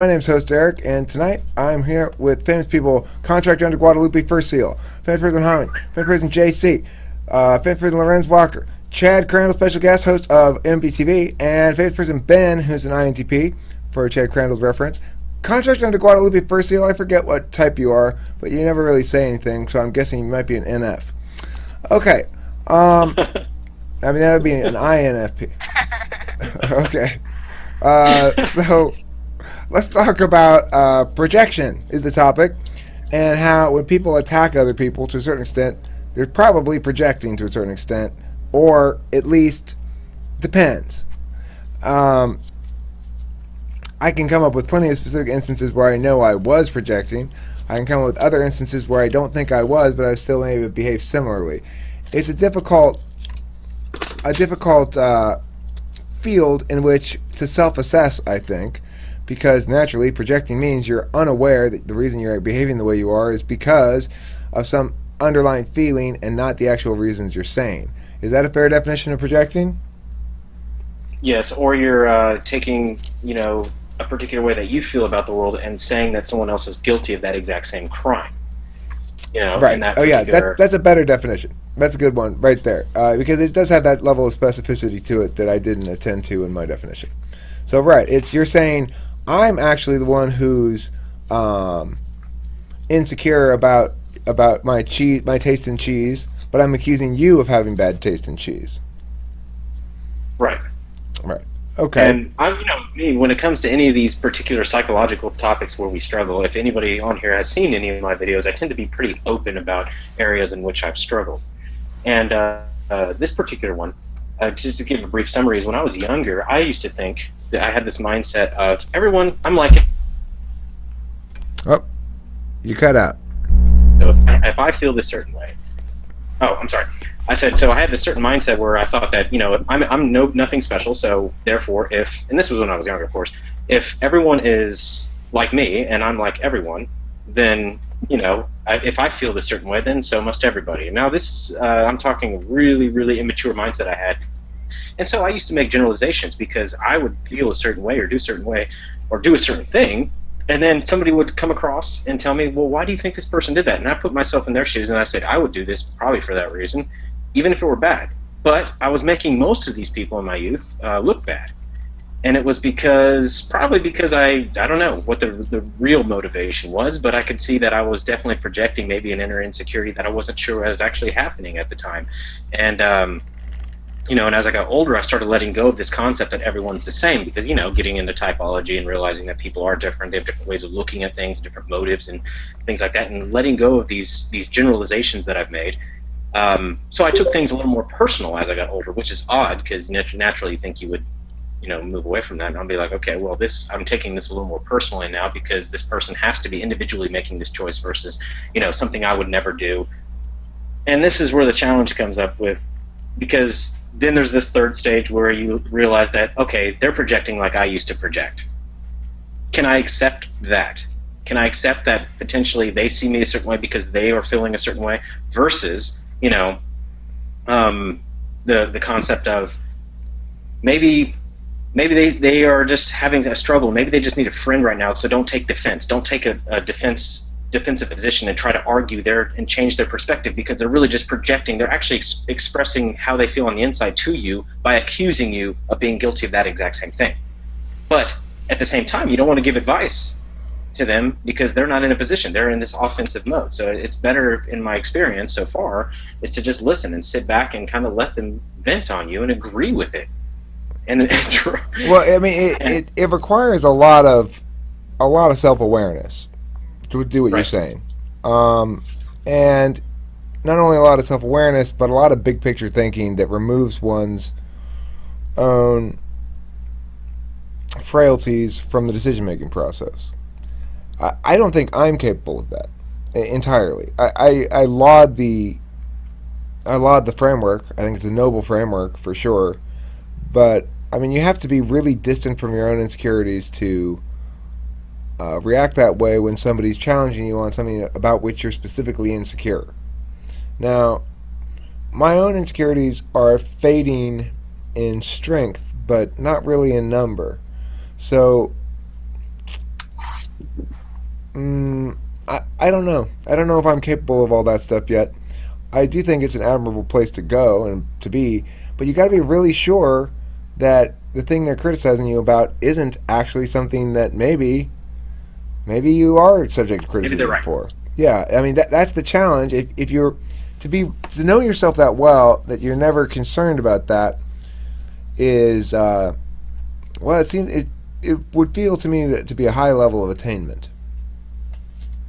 My name's host Eric, and tonight I'm here with famous people contracted under Guadalupe Fur Seal, famous person Hami, famous person JC, famous person Lorenz Walker, Chad Crandall, special guest host of MBTV, and famous person Ben, who's an INTP, for Chad Crandall's reference. Contracted under Guadalupe Fur Seal, I forget what type you are, but you never really say anything, so I'm guessing you might be an NF. Okay, I mean that would be an INFP. Okay, so... let's talk about projection is the topic, and how when people attack other people to a certain extent, they're probably projecting to a certain extent, or at least depends. I can come up with plenty of specific instances where I know I was projecting. I can come up with other instances where I don't think I was, but I still maybe behave similarly. It's a difficult field in which to self-assess, I think. Because naturally, projecting means you're unaware that the reason you're behaving the way you are is because of some underlying feeling and not the actual reasons you're saying. Is that a fair definition of projecting? Yes, or you're taking, a particular way that you feel about the world and saying that someone else is guilty of that exact same crime. Right. In that that's a better definition. That's a good one right there. Because it does have that level of specificity to it that I didn't attend to in my definition. So, right, you're saying... I'm actually the one who's insecure about my taste in cheese, but I'm accusing you of having bad taste in cheese. Right. Right. Okay. And when it comes to any of these particular psychological topics where we struggle, if anybody on here has seen any of my videos, I tend to be pretty open about areas in which I've struggled. And this particular one, just to give a brief summary, is when I was younger, I used to think that I had this mindset of everyone, I'm like it. Oh, you cut out. So if I feel this certain way, I'm sorry. I said, so I had this certain mindset where I thought that, I'm nothing special. So therefore, and this was when I was younger, of course, if everyone is like me and I'm like everyone, then, if I feel this certain way, then so must everybody. Now this, I'm talking a really, really immature mindset I had. And so I used to make generalizations because I would feel a certain way or do a certain way or do a certain thing. And then somebody would come across and tell me, well, why do you think this person did that? And I put myself in their shoes and I said, I would do this probably for that reason, even if it were bad. But I was making most of these people in my youth look bad. And it was probably because I don't know what the real motivation was, but I could see that I was definitely projecting maybe an inner insecurity that I wasn't sure was actually happening at the time. And, and as I got older, I started letting go of this concept that everyone's the same because, getting into typology and realizing that people are different, they have different ways of looking at things, different motives and things like that, and letting go of these generalizations that I've made. So I took things a little more personal as I got older, which is odd because naturally you think you would, move away from that. And I'll be like, okay, well, I'm taking this a little more personally now because this person has to be individually making this choice versus, something I would never do. And this is where the challenge comes up with, because then there's this third stage where you realize that, okay, they're projecting like I used to project. Can I accept that? Can I accept that potentially they see me a certain way because they are feeling a certain way versus, the concept of maybe they are just having a struggle. Maybe they just need a friend right now, so don't take defense. Don't take a defensive position and try to argue and change their perspective because they're really just projecting. They're actually expressing how they feel on the inside to you by accusing you of being guilty of that exact same thing. But at the same time, you don't want to give advice to them because they're not in a position. They're in this offensive mode. So it's better, in my experience so far, is to just listen and sit back and kind of let them vent on you and agree with it. Well, I mean, it requires a lot of self-awareness to do what you're saying, and not only a lot of self-awareness, but a lot of big picture thinking that removes one's own frailties from the decision-making process. I don't think I'm capable of that entirely. I laud the framework. I think it's a noble framework for sure, but I mean, you have to be really distant from your own insecurities to react that way when somebody's challenging you on something about which you're specifically insecure. Now, my own insecurities are fading in strength, but not really in number. So I don't know. I don't know if I'm capable of all that stuff yet. I do think it's an admirable place to go and to be, but you got to be really sure that the thing they're criticizing you about isn't actually something that maybe you are subject to criticism right. for. Yeah, I mean that's the challenge. If you're to know yourself that well that you're never concerned about that is well, it would feel to me to be a high level of attainment.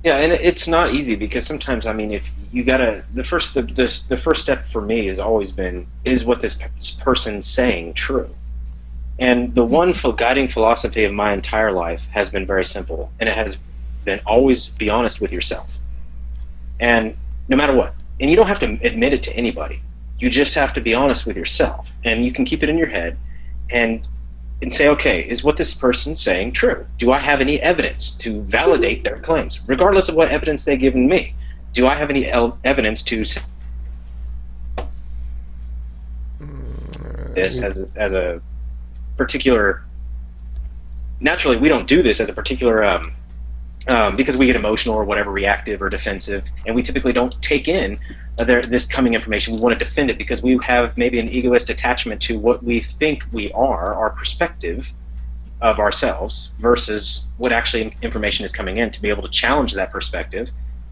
Yeah, and it's not easy because sometimes, I mean, if you gotta, the first step for me has always been, is what this person's saying true? And the one guiding philosophy of my entire life has been very simple, and it has been always be honest with yourself. And no matter what, and you don't have to admit it to anybody. You just have to be honest with yourself, and you can keep it in your head, and say, okay, is what this person's saying true? Do I have any evidence to validate their claims, regardless of what evidence they've given me? Do I have any evidence to say this as a particular? Naturally, we don't do this as a particular because we get emotional or whatever, reactive or defensive, and we typically don't take in this coming information. We want to defend it because we have maybe an egoist attachment to what we think we are, our perspective of ourselves, versus what actually information is coming in, to be able to challenge that perspective.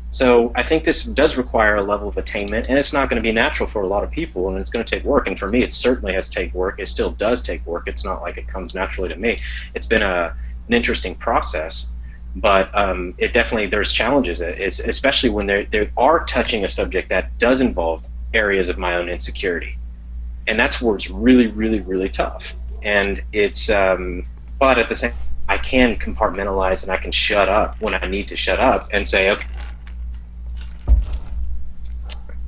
So I think this does require a level of attainment, and it's not going to be natural for a lot of people, and it's going to take work. And for me, it certainly has to take work. It still does take work. It's not like it comes naturally to me. It's been an interesting process. But it definitely, there's challenges, especially when they are touching a subject that does involve areas of my own insecurity. And that's where it's really, really, really tough. And it's, but at the same time, I can compartmentalize and I can shut up when I need to shut up and say, okay.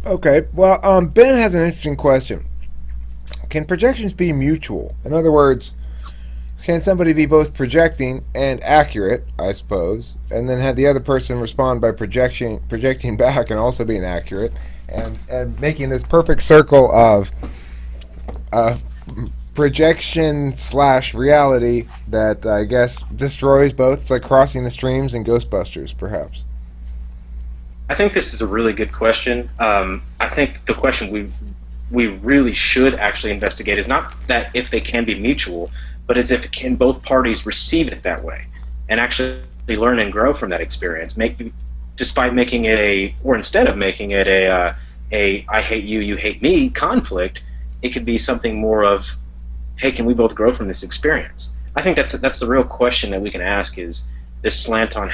Okay, well, Ben has an interesting question. Can projections be mutual? In other words, can somebody be both projecting and accurate, I suppose, and then have the other person respond by projecting back and also being accurate, and making this perfect circle of projection / reality that I guess destroys both? It's like crossing the streams in Ghostbusters, perhaps. I think this is a really good question. I think the question we really should actually investigate is not that if they can be mutual, but as if can both parties receive it that way and actually learn and grow from that experience. Despite making it instead of making it a I hate you, you hate me conflict, it could be something more of, hey, can we both grow from this experience? I think that's the real question that we can ask, is this slant on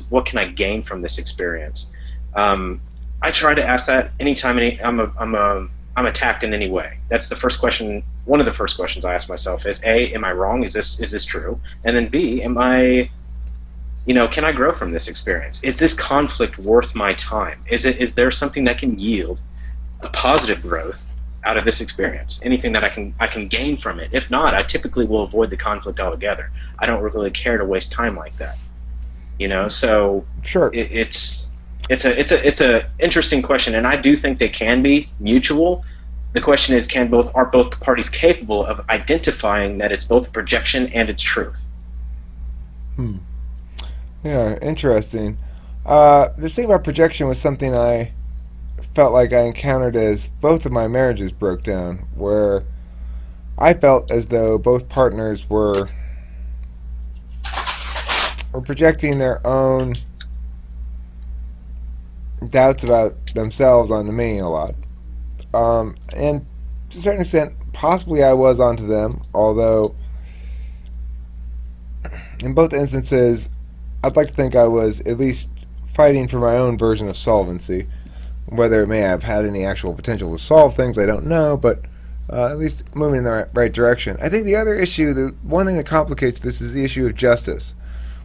what can I gain from this experience? I try to ask that anytime I'm attacked in any way. That's the first question. One of the first questions I ask myself is, A, am I wrong? Is this true? And then B, can I grow from this experience? Is this conflict worth my time? Is there something that can yield a positive growth out of this experience? Anything that I can gain from it? If not, I typically will avoid the conflict altogether. I don't really care to waste time like that. So sure. It's a interesting question, and I do think they can be mutual. The question is, are both parties capable of identifying that it's both a projection and it's truth? Yeah, interesting. This thing about projection was something I felt like I encountered as both of my marriages broke down, where I felt as though both partners were projecting their own doubts about themselves onto me a lot. And to a certain extent, possibly I was onto them, although in both instances, I'd like to think I was at least fighting for my own version of solvency. Whether it may have had any actual potential to solve things, I don't know, but at least moving in the right direction. I think the other issue, the one thing that complicates this, is the issue of justice,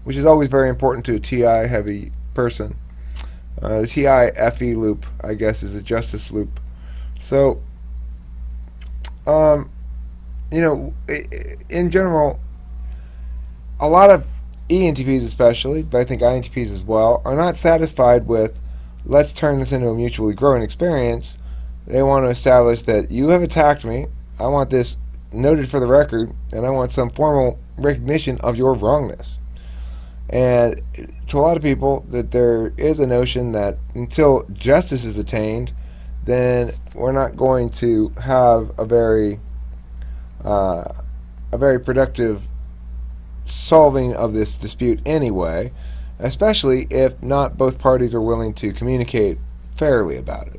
which is always very important to a TI-heavy person. The TI-FE loop, I guess, is a justice loop. So, in general, a lot of ENTPs especially, but I think INTPs as well, are not satisfied with, let's turn this into a mutually growing experience. They want to establish that you have attacked me, I want this noted for the record, and I want some formal recognition of your wrongness. And to a lot of people, that there is a notion that until justice is attained, then we're not going to have a very productive solving of this dispute anyway, especially if not both parties are willing to communicate fairly about it.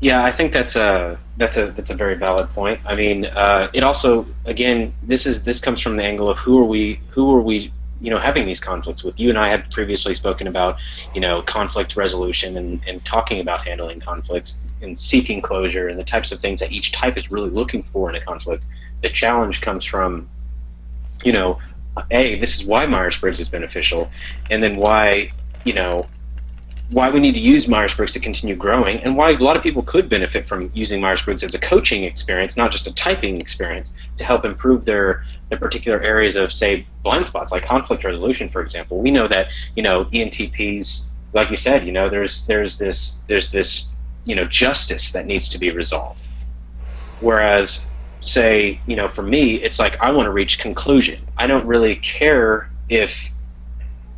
Yeah, I think that's a very valid point. I mean, it also, again, this comes from the angle of who are we having these conflicts with. You and I had previously spoken about conflict resolution and talking about handling conflicts and seeking closure and the types of things that each type is really looking for in a conflict. The challenge comes from this is why Myers-Briggs is beneficial, and then why we need to use Myers-Briggs to continue growing, and why a lot of people could benefit from using Myers-Briggs as a coaching experience, not just a typing experience, to help improve their particular areas of, say, blind spots, like conflict resolution, for example. We know that ENTPs, like you said, there's this justice that needs to be resolved. Whereas, say, for me, it's like I want to reach conclusion. I don't really care if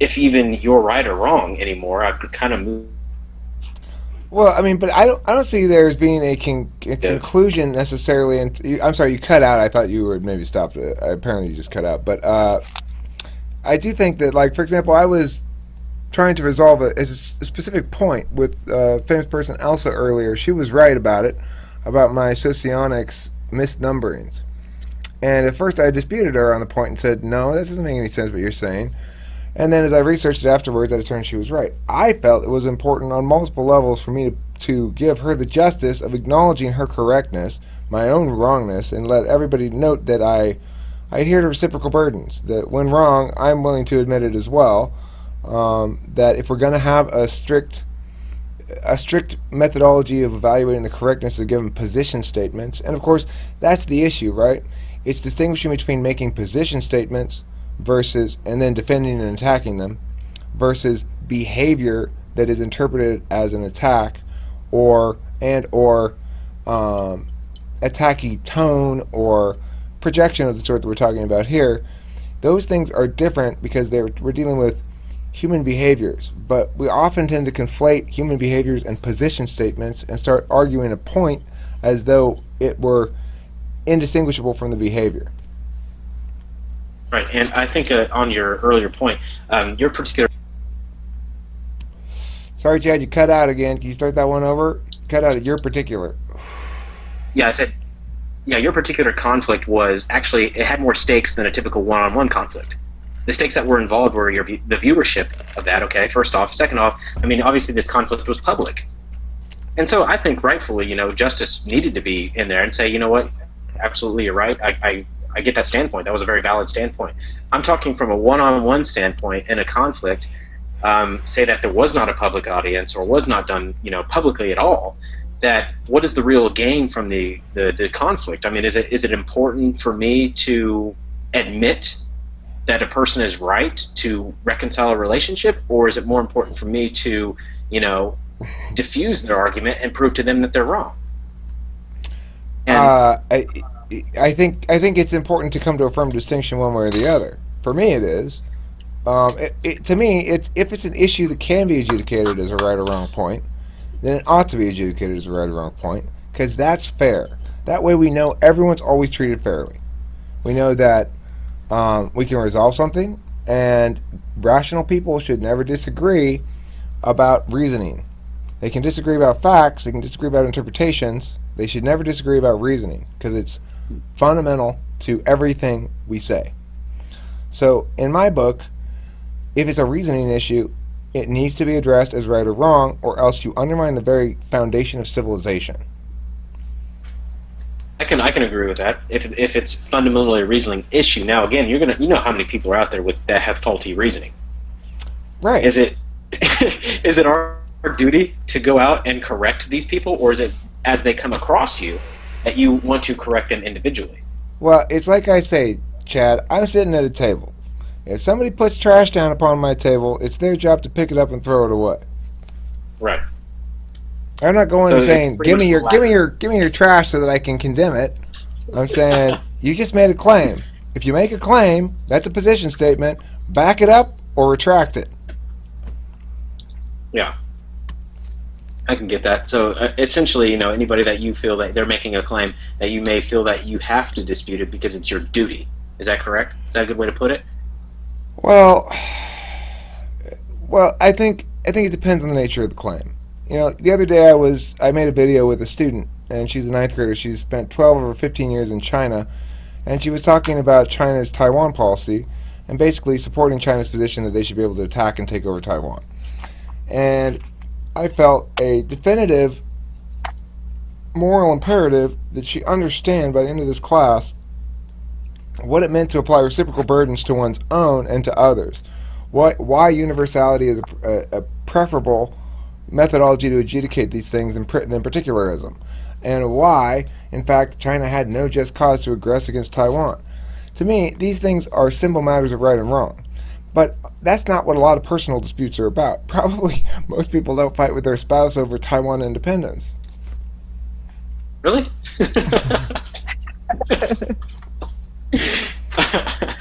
even you're right or wrong anymore. I could kind of move. Well, I mean, but I don't see there as being a conclusion necessarily. And I'm sorry, you cut out. I thought you were maybe stopped. Apparently, you just cut out. But I do think that, like, for example, I was trying to resolve a specific point with famous person Elsa earlier. She was right about it, about my socionics misnumberings. And at first, I disputed her on the point and said, no, that doesn't make any sense what you're saying. And then as I researched it afterwards, I determined she was right. I felt it was important on multiple levels for me to give her the justice of acknowledging her correctness, my own wrongness, and let everybody note that I adhere to reciprocal burdens, that when wrong, I'm willing to admit it as well, that if we're going to have a strict methodology of evaluating the correctness of given position statements, and of course, that's the issue, right? It's distinguishing between making position statements versus, and then defending and attacking them, versus behavior that is interpreted as an attack or attacky tone or projection of the sort that we're talking about here. Those things are different because we're dealing with human behaviors, but we often tend to conflate human behaviors and position statements and start arguing a point as though it were indistinguishable from the behavior. Right, and I think on your earlier point, your particular... Sorry, Chad, you cut out again. Can you start that one over? Cut out your particular. Yeah, I said, your particular conflict was actually, it had more stakes than a typical one-on-one conflict. The stakes that were involved were the viewership of that, okay, first off. Second off, I mean, obviously this conflict was public. And so I think rightfully, justice needed to be in there and say, you know what, absolutely, you're right. I get that standpoint. That was a very valid standpoint. I'm talking from a one-on-one standpoint in a conflict. Say that there was not a public audience or was not done, publicly at all. That what is the real gain from the conflict? I mean, is it important for me to admit that a person is right to reconcile a relationship, or is it more important for me to, diffuse their argument and prove to them that they're wrong? And I think it's important to come to a firm distinction one way or the other. For me, it is. To me, if it's an issue that can be adjudicated as a right or wrong point, then it ought to be adjudicated as a right or wrong point, because that's fair. That way we know everyone's always treated fairly. We know that we can resolve something, and rational people should never disagree about reasoning. They can disagree about facts, they can disagree about interpretations, they should never disagree about reasoning, because it's fundamental to everything we say. So, in my book, if it's a reasoning issue, it needs to be addressed as right or wrong, or else you undermine the very foundation of civilization. I can agree with that. If it's fundamentally a reasoning issue, now again, you know how many people are out there that have faulty reasoning. Right. Is it our duty to go out and correct these people, or is it as they come across you that you want to correct them individually? Well, it's like I say, Chad, I'm sitting at a table. If somebody puts trash down upon my table, it's their job to pick it up and throw it away. Right. I'm not going and saying, give me your trash so that I can condemn it. I'm saying, you just made a claim, If you make a claim, that's a position statement. Back it up or retract it. Yeah, I can get that. So essentially, anybody that you feel that they're making a claim that you may feel that you have to dispute it because it's your duty. Is that correct? Is that a good way to put it? Well, I think it depends on the nature of the claim. The other day I made a video with a student, and she's a ninth grader. She's spent 12 or 15 years in China, and she was talking about China's Taiwan policy and basically supporting China's position that they should be able to attack and take over Taiwan. And I felt a definitive moral imperative that she understand by the end of this class what it meant to apply reciprocal burdens to one's own and to others. Why universality is a preferable methodology to adjudicate these things than particularism, and why, in fact, China had no just cause to aggress against Taiwan. To me, these things are simple matters of right and wrong. But that's not what a lot of personal disputes are about. Probably most people don't fight with their spouse over Taiwan independence. Really?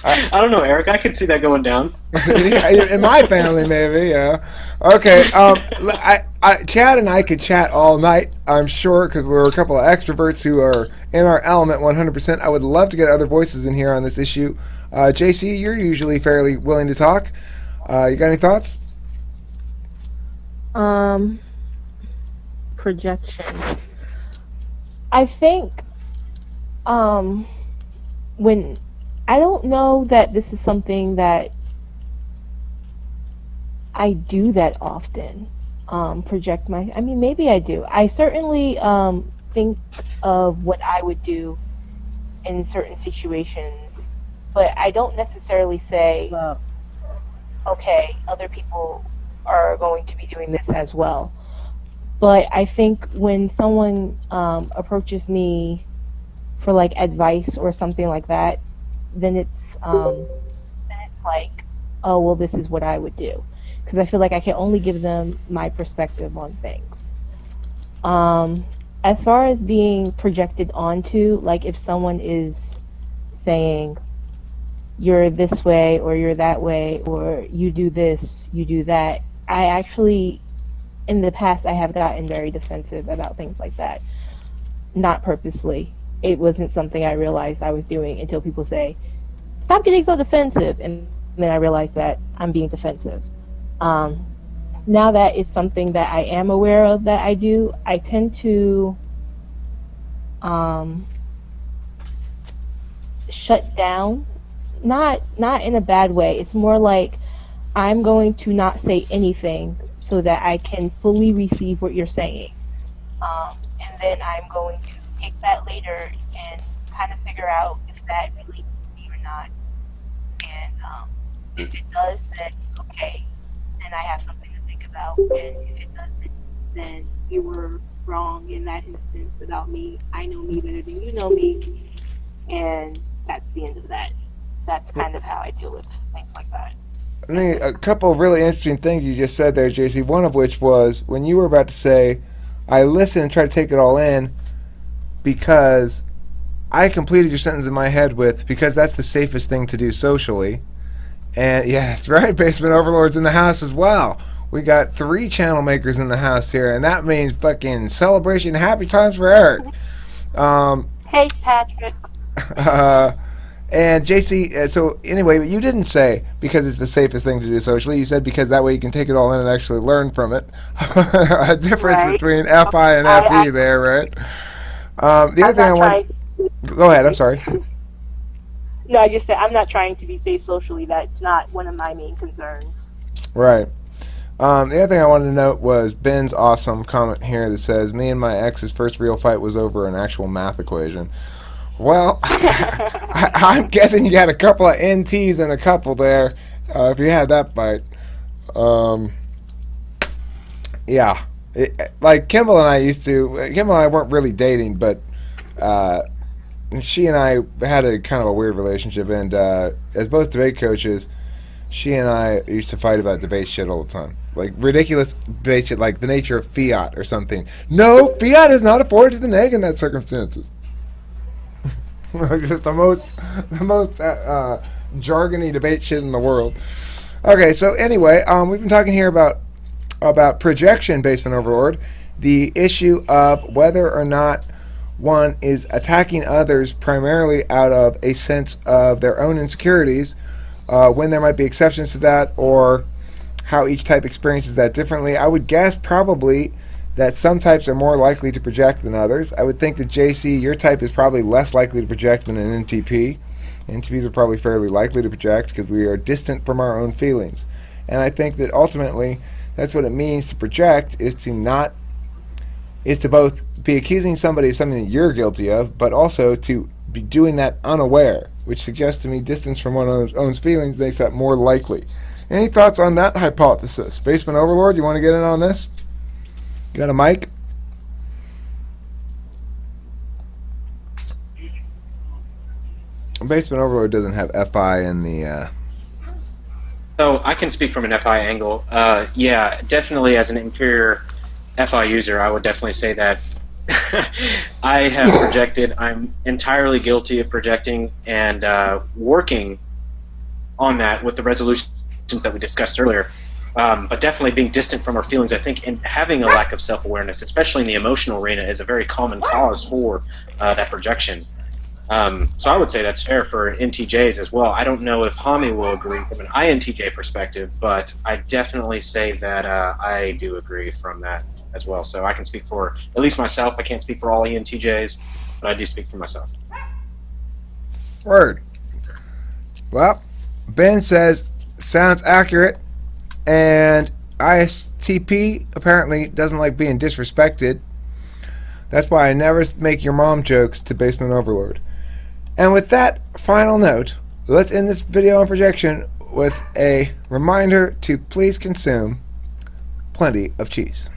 I don't know, Eric. I could see that going down. In my family, maybe, yeah. Okay, Chad and I could chat all night, I'm sure, because we're a couple of extroverts who are in our element 100%. I would love to get other voices in here on this issue. JC, you're usually fairly willing to talk. You got any thoughts? Projection. I think, when I don't know that this is something that I do that often. Project maybe I do. I certainly think of what I would do in certain situations, but I don't necessarily say, okay, other people are going to be doing this as well. But I think when someone approaches me for like advice or something like that, then it's like, oh well, this is what I would do, because I feel like I can only give them my perspective on things. As far as being projected onto, like if someone is saying you're this way or you're that way or you do this, you do that, I actually, in the past, I have gotten very defensive about things like that. Not purposely. It wasn't something I realized I was doing until people say, stop getting so defensive. And then I realized that I'm being defensive. Now that it's something that I am aware of that I do, I tend to shut down. Not in a bad way. It's more like I'm going to not say anything so that I can fully receive what you're saying. And then I'm going to take that later and kind of figure out if that relates to me or not. And if it does, then okay, then I have something to think about. And if it doesn't, then you were wrong in that instance about me. I know me better than you know me. And that's the end of that. That's kind of how I deal with things like that. I think a couple of really interesting things you just said there, JC, one of which was when you were about to say, I listen and try to take it all in because I completed your sentence in my head with, because that's the safest thing to do socially. And yeah, that's right, Basement Overlord's in the house as well. We got 3 channel makers in the house here, and that means fucking celebration, happy times for Eric. Hey, Patrick. And JC, so anyway, but you didn't say because it's the safest thing to do socially. You said because that way you can take it all in and actually learn from it. A difference Right. between FI and FE there, right? The other thing I want... Go ahead, I'm sorry. No, I just said I'm not trying to be safe socially. That's not one of my main concerns. Right. The other thing I wanted to note was Ben's awesome comment here that says, me and my ex's first real fight was over an actual math equation. Well, I'm guessing you got a couple of NTs and a couple there, if you had that fight. Yeah. Like Kimball and I weren't really dating, but she and I had a kind of a weird relationship, and as both debate coaches, she and I used to fight about debate shit all the time. Like ridiculous debate shit, like the nature of fiat or something. No, fiat is not afforded to the neg in that circumstances. Just the most jargony debate shit in the world. Okay, so anyway, we've been talking here about projection, Basement Overlord. The issue of whether or not one is attacking others primarily out of a sense of their own insecurities, when there might be exceptions to that, or how each type experiences that differently. I would guess probably that some types are more likely to project than others. I would think that JC, your type is probably less likely to project than an NTP. NTPs are probably fairly likely to project because we are distant from our own feelings. And I think that ultimately that's what it means to project, is to both be accusing somebody of something that you're guilty of, but also to be doing that unaware, which suggests to me distance from one's own feelings makes that more likely. Any thoughts on that hypothesis? Basement Overlord, you want to get in on this? You got a mic? Basement Overlord doesn't have FI in the... So I can speak from an FI angle. Yeah, definitely as an inferior FI user, I would definitely say that I have projected. I'm entirely guilty of projecting, and working on that with the resolutions that we discussed earlier. But definitely being distant from our feelings, I think, and having a lack of self-awareness, especially in the emotional arena, is a very common cause for that projection. So I would say that's fair for NTJs as well. I don't know if Hami will agree from an INTJ perspective, but I definitely say that I do agree from that as well. So I can speak for at least myself. I can't speak for all ENTJs, but I do speak for myself. Word. Well, Ben says, sounds accurate, and ISTP apparently doesn't like being disrespected. That's why I never make your mom jokes to Basement Overlord. And with that final note, let's end this video on projection with a reminder to please consume plenty of cheese.